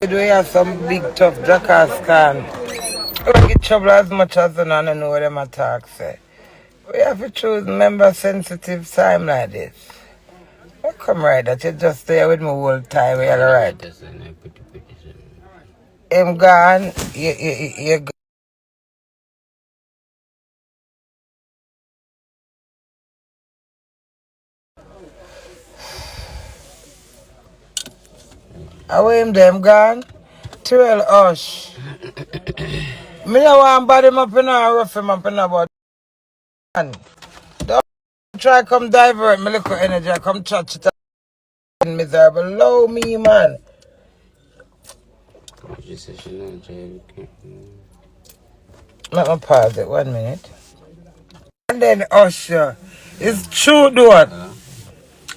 Do we have some big tough jackass can? We get trouble as much as the none know what them attack say. We have to choose member sensitive time like this. How come right that you just stay with me whole time we are right? Him gone, you gone. How him them gone? Terrell Hush. Me no want body him up in a rough him up in a body. Don't try come divert me little energy. Come touch it miserable. Low me man. Let me pause it 1 minute. And then Usher. It's true though.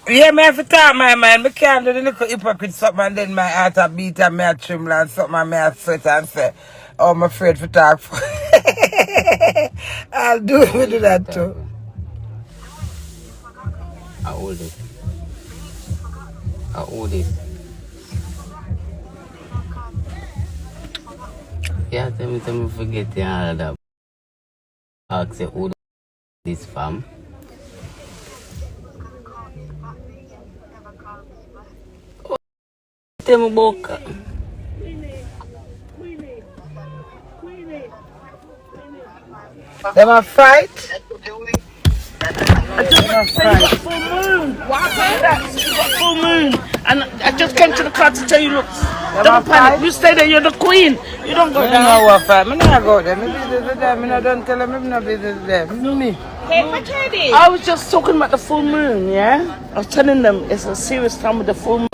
Yeah, me have to talk my mind. Me can't do the little hypocrite something and then my heart a beat and me a tremble and something and me a sweat and say, oh, I'm afraid to talk for I'll do that too. I hold it. I hold it. Yeah, tell me forget the other. Ask you who this fam. Tell me boca. Them a fight? I just got full moon. What happened? You got full moon. And I just came to the car to tell you, look, don't panic. You stay there, you're the queen. You don't go down. I know what fight. I don't go there. I busy with them. I don't tell them I'm not busy with them. Me. Hey, what are they? I was just talking about the full moon, yeah? I was telling them it's a serious time with the full moon.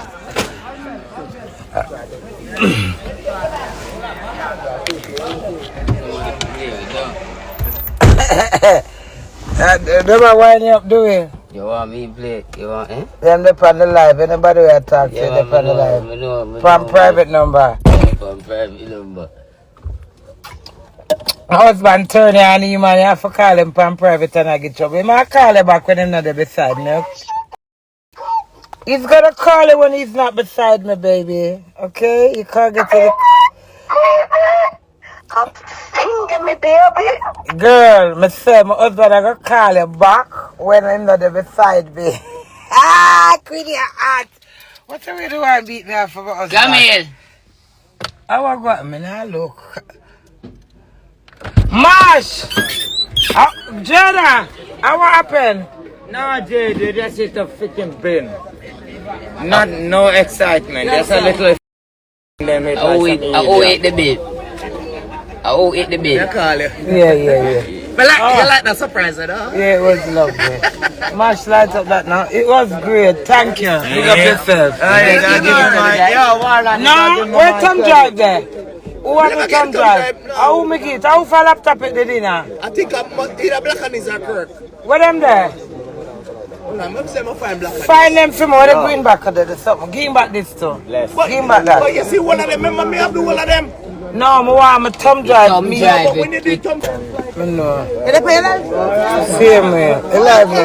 Them are winding up doing. You want me play? You want Them they on the live. Anybody will talk to them on the live. From private number. From private number. My husband turn on him and you have to call him from private and I get trouble. He might call him back when he's not there beside me. He's gonna call you when he's not beside me, baby. Okay? You can't get to the... Come sing me, baby. Girl, me say my husband I gonna call you back when I'm not there beside me. Queenie hot. What are we doing beat me up for my husband? Come here. I want to go me now look. Mash! Jenna! What happened? No, Jay, that's just a freaking bin. No excitement. Just a little. I owe it the bit. I owe it the bit. Yeah. But you like that surprise, though? Yeah, it was lovely. Mash light up that now. It was great. Thank you. Big up yourself. No, where Tom drive there? Who want to Tom drive? How make it? How far laptop at the dinner? I think I'm either Black and Isaac Kirk. Where them there? Find them for more. They bring back there something. Give him back this too. Give him back that. But you see one of them, remember me have the one of them? No, I want my thumb drive. Thumb drive. But when you do thumb No. Same way. Alive me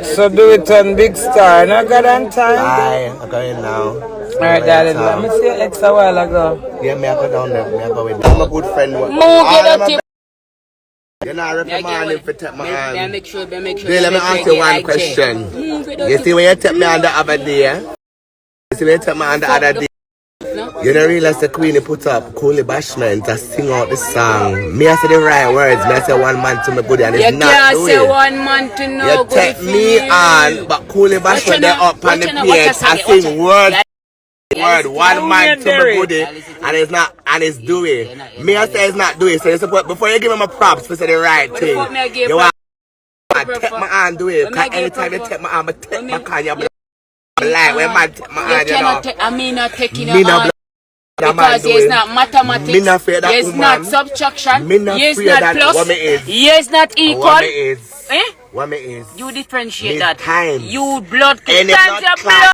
So do it on Big Star. No got on time? Aye, I'm going now. Alright, darling. Let me see your ex a while ago. Yeah, me I go down there. Me I go with them. I'm a good friend. You're not reprimanding for take my hand. Make sure. Let me ask you one question. You see when you take me on the other day? You see when you take me on the other day? You don't realize the Queenie put up Coolie Bashment to sing out the song. Me I say the right words. Me I say one man to me good and it's not doing. You can't say one man to no you good. You take me on, but Coolie Bashment they up on the page. I sing words. Word, one man to me goodie, and it's not, and it's Dewey. Me I say it's not Dewey, so you support before you give him my props for say the right thing. You want to take my hand Dewey, because anytime you take my hand, I take my hand, you like when man take my hand, you know. I mean not taking your hand, because it's not mathematics, it's not subtraction, it's not plus, it's not equal. What me is? You differentiate that. Times. You blood times your blood.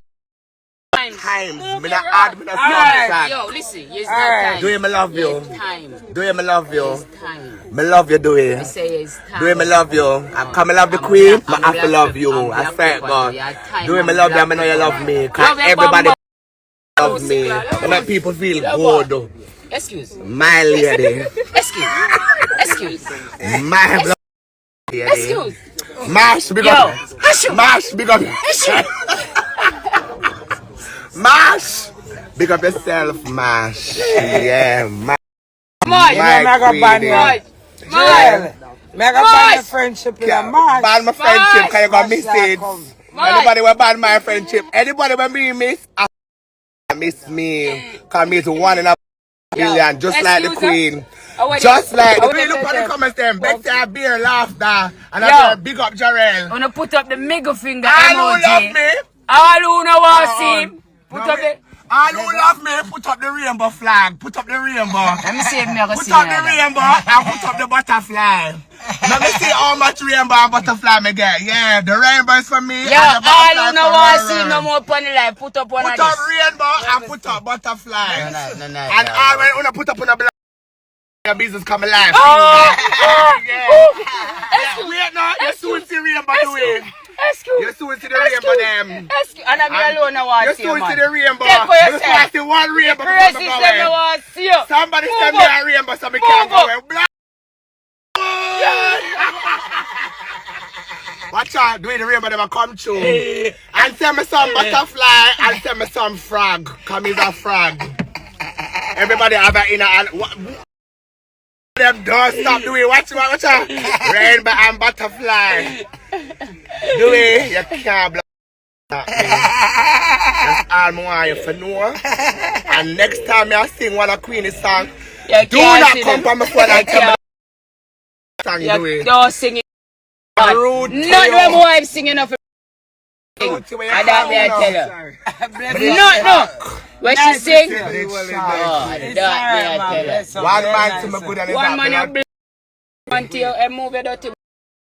Times. Me not add, me not subtract. Yo, listen, it's not time. Do you me love you? It's time. Do you me love you? It's time. Me love you, do you? I say it's time. Do you me love you? I come love the Queen, I have to love you. I swear God. Do you me love you? I know you love me. Cause everybody love me. I make people feel good. Excuse. My lady. Excuse. My blood lady. Excuse. Mash, big up. Mash, big up. Mash. Big up yourself, Mash. Yeah, Mash. Mega ban friendship in a March. Ban my friendship, cause you got miss it. Anybody will ban my friendship. Anybody will be miss, miss me. Cause me is 1 in a billion, just like the Queen. Just like the Queen. Look at the comments there. Better beer laughter. And I big up Jarrell. I'm gonna put up the middle finger All emoji. who love me. All who know what I see. Put up the... All who love me, put up the rainbow flag. Put up the rainbow. Let me see if I Put up the rainbow and put up the butterfly. Let me see how much rainbow and butterfly me get. Yeah, the rainbow is for me. Yeah, all who know what I see no more on the life. Put up one of Put this. up rainbow and put up butterfly. No. And all when you put up on the black, your business come alive. Wait now, you soon see rainbow doing. Excuse. You soon see the rainbow them. Excuse. And I'm alone now want You to see you, soon see man. the rainbow. Take for You yourself. see one rainbow. Crazy say me want to see you. Somebody Move send me up. a rainbow so me can't go away. Black. Watch out, doing the rainbow never come true. And send me some butterfly and send me some frog. Come is a frog. Everybody have an inner and them don't stop doing watch out. Rainbow and butterfly. Do it, you can't block me. That's all I want you to know. And next time I sing one of Queenie song, do not come from my phone and tell me song do it. Don't sing it. Rude. None of my wife singing of I don't me I tell her. No. When she sing, I don't me I tell her. One man to me good and it's One man not you man to you and move it out to man.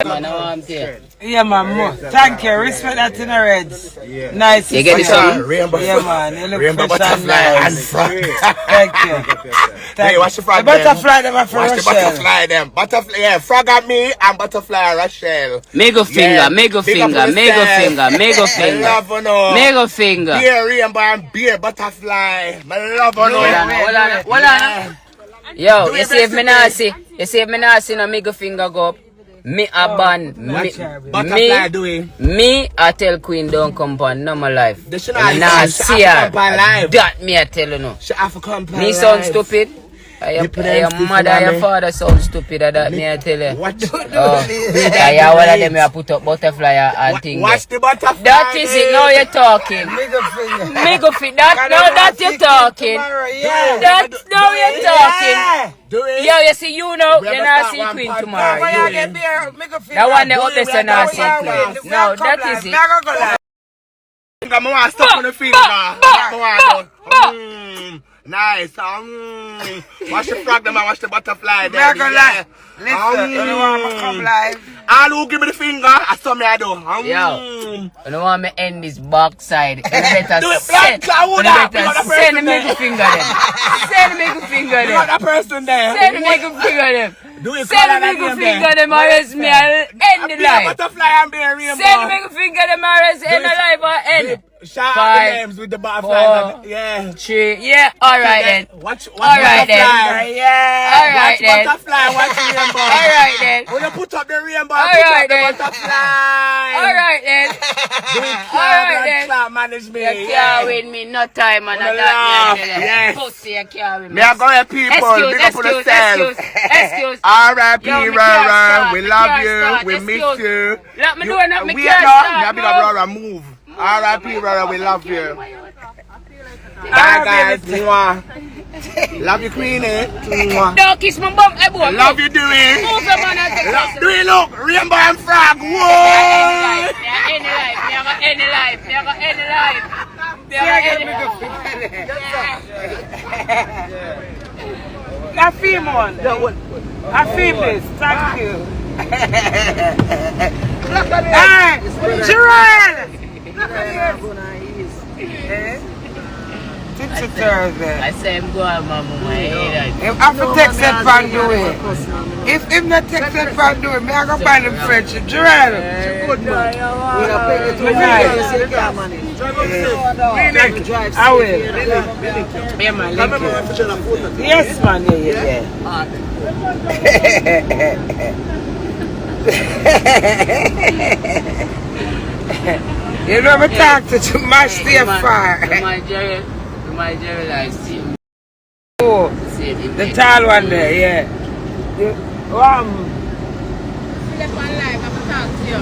I want to. Yeah, man. Thank you. Respect that in the reds. Nice. You get it, son? Rainbow. Yeah, man. You look Rainbow fresh and butterfly and nice. frog. Thank you. Hey, watch the frog The butterfly them are for Watch the Rochelle. butterfly them. Butterfly, yeah, frog at me and butterfly Rochelle. Middle finger, middle finger, middle finger, middle I finger, love you know. middle finger. Beer rainbow and beer butterfly. I love you know. Hold on. Yo, you see if me not see no middle finger go up. Me a ban. Butterfly doing. Me I tell Queen don't come on no my life. They should And not now see her. live. That me I tell you no. She have to come Me sound stupid. Your mother, your father sound stupid. That me I tell you. Watch. Yeah, one of them I put up butterfly and thing. Watch the butterfly. That is it. Now you're talking. Middle finger. That you're talking. That now you're talking. Yo, you see you know you're not see Queen tomorrow. That one they up there say not see Queen. No, that is it. I'm going to stop on the finger. Nice. Watch the frog them and watch the butterfly there. Listen, you don't want to come live. All who give me the finger, I saw me I do. Yo, you don't want me end this backside. You better Do it, send, send the middle there. finger them. Send the middle finger You got them. that person there. Send the middle finger them. Do it, Send the middle finger them or else me I'll end the life. Butterfly and bear rainbow. Send the middle finger them or else end the life or end. Shout out 5, the names with the butterfly. 4, Yeah. 3, yeah, alright then. Watch Alright then. butterfly. Yeah. Alright then. Butterfly, watch rainbow. Alright then. When you put up the rainbow, Alright put up then. the butterfly. Alright then. Alright then. Can't manage me. You can't win me no time and that. Yes. Pussy, you can't win me. Me are going people. Big up on yourself. Excuse. R.I.P. Yo, me can't Rara. start, We me love can't you. start. We Excuse. miss you. Let me do it now. Me We can't are start, big up no. Rara. Move. R.I.P. Rara. We love you. Bye guys. Mwah. Love you, Queenie. Mwah. Don't kiss my bum, boy. Love you, Dewey. Move your man and Dewey, look. Rainbow and frog. Whoa. Any life. Never any life. Never any life. A female. A female. Thank you. Hey, Jarrell. It's a Thursday. I say I'm going, Mama. If I have to text that pan do it. If him not text that pan do it, me I go buy them friendship. Gerald. I will. Yeah, man. Yes, man. Yeah. You never talk to much there far. My Jerry likes you. Oh, the tall one there, yeah.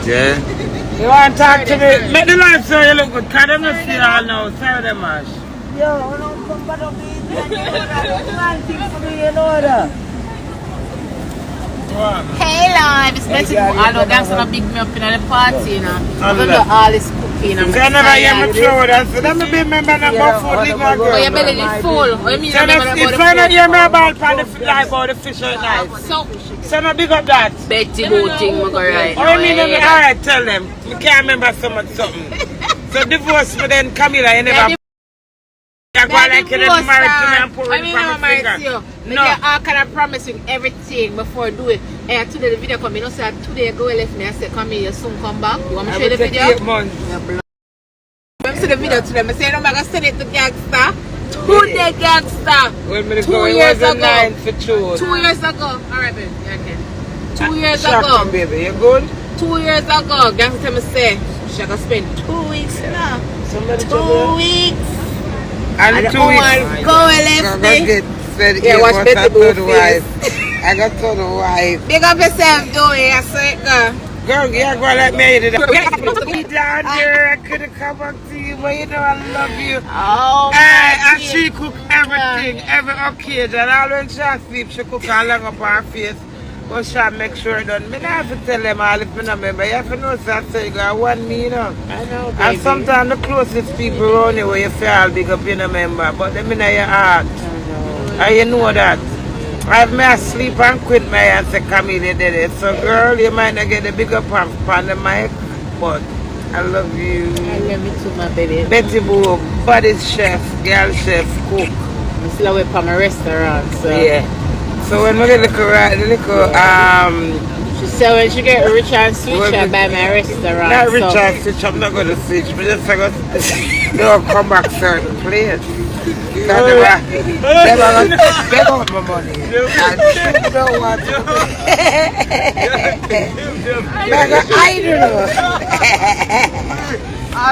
Yeah. You want to talk to me? Make the life so you look good. Because I'm not see all now. Sorry, them mash. Yo, I don't come back up here. Man, thing for me, you know that. Hey, love. It's better. I know that's going to pick me up in the party, you know. I'm going to do all this cooking. I'm I never hear me throw that. So let me be member about food. Leave my girl. Oh, your belly is full. What do you mean? So if I don't hear me about the fish or knife. So I big up that. Betty Booting, my girl, right now. I mean, alright, tell them. I can't remember so much something. So divorce me then, Camila, you never. I go like you never married to me and pour it from my finger. No. I can promise you everything before I do it. And today the video come, you know, so today go left me. I said, come here, you soon come back. You want me to show you the video? 8 months. I'm see the video to them. I say, I'm going to send it to Gangsta. Today, Gangsta. 2 years ago. 2 years ago. Alright, baby. Okay. 2 years ago. Baby, you good? 2 years ago. Gangsta tell me say, she going to spend 2 weeks now. 2 weeks. And 2 weeks. Go left me. Yeah, watch Betty Boo face. I got told the wife. Big up yourself, Dewey. I said, girl, yeah, go let me eat it. Down there, I couldn't come back to you, but you know I love you. Oh, and she cook everything, every occasion. All when she sleep, she cook all along up her face. But she make sure it done. I don't have to tell them all if I don't remember. You have to know, so I say, you got one me, you know. I know, baby. And sometimes the closest people around you where you feel all big up, you know, remember. But them in your heart. And you know that. I have me asleep and quit my and say, Camille did it. So, girl, you might not get the bigger pump on the mic, but I love you. I love you too, my baby. Betty Boo, body chef, girl chef, cook. I'm still away from my restaurant, so. Yeah. So when we get the she said when she get rich and switch, I buy my restaurant. Not rich and switch, I'm not going to switch, but just I got to come back certain place. They want my money. And you don't want to. I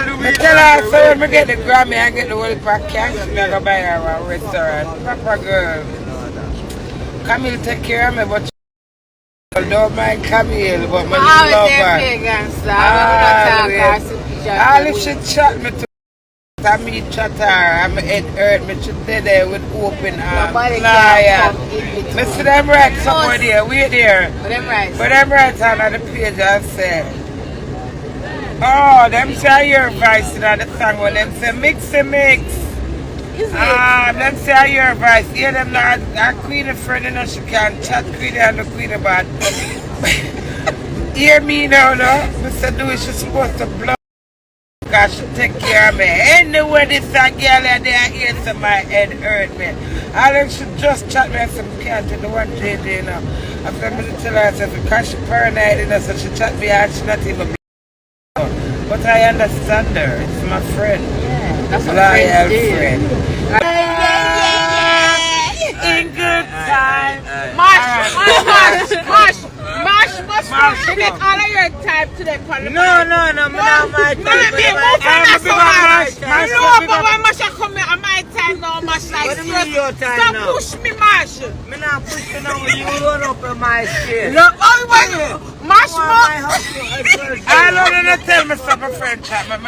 don't know. I tell her, so when we get the Grammy and get the whole pack cash, I'm going to buy her a restaurant. Proper girl. Camille take care of me, but you don't mind Camille, but I love her. All if she chat me to I meet chat her, I'm head hurt me, she stay there with open arms. Liar. I see them right somewhere there, wait there. But them right on the page I say, oh, them say your voice in the song when them say mix. Them say your voice. Hear them not a Queenie friend, you know, she can chat Queenie and the Queenie bad. Hear me now, no? Mr. Dewey, she's supposed to blow. Because she take care of me. Anyway, this girl and they are here, so my head hurt me. I think she just chat me and said, can't do the one JJ, you know. After I tell her, I said, because she paranoid, you know, so she chat me and she not even but I understand her. It's my friend. Yeah, that's what loyal friend. In good time. Mash. You get all of your time today, Polly. No, my time. But when Mash come here, my time now, Mash like your time stop now. push me, Mash. Me not pushing now, you run up in my skin. Look, Mash, I don't know, tell me something French chat, man.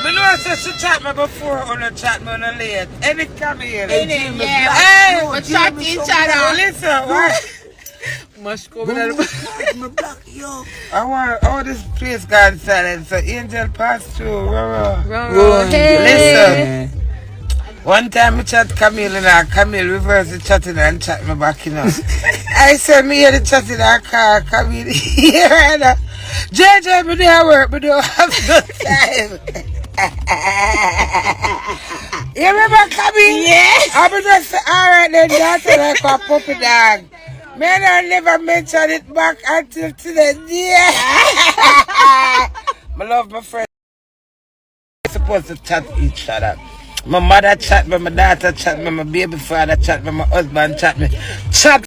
I know she chat me before on the chat me on the late. Any Camille. Hey, we chat each other. Listen, what? Must go with that. I want all this place gone silent. So angel pass through. Listen. One time I chat Camille and Camille reverse the chatting and chat me back, you know. I said me hear the chatting and car Camille here. JJ, me there work, me don't have no time. You remember coming? Yes. I was just say, alright then, that's like a puppy dog. Man, I never mentioned it back until today. Yeah. I love my friends. We're supposed to chat each other. My mother chat me, my daughter chat me, my baby father chat me, my husband chat me. Chat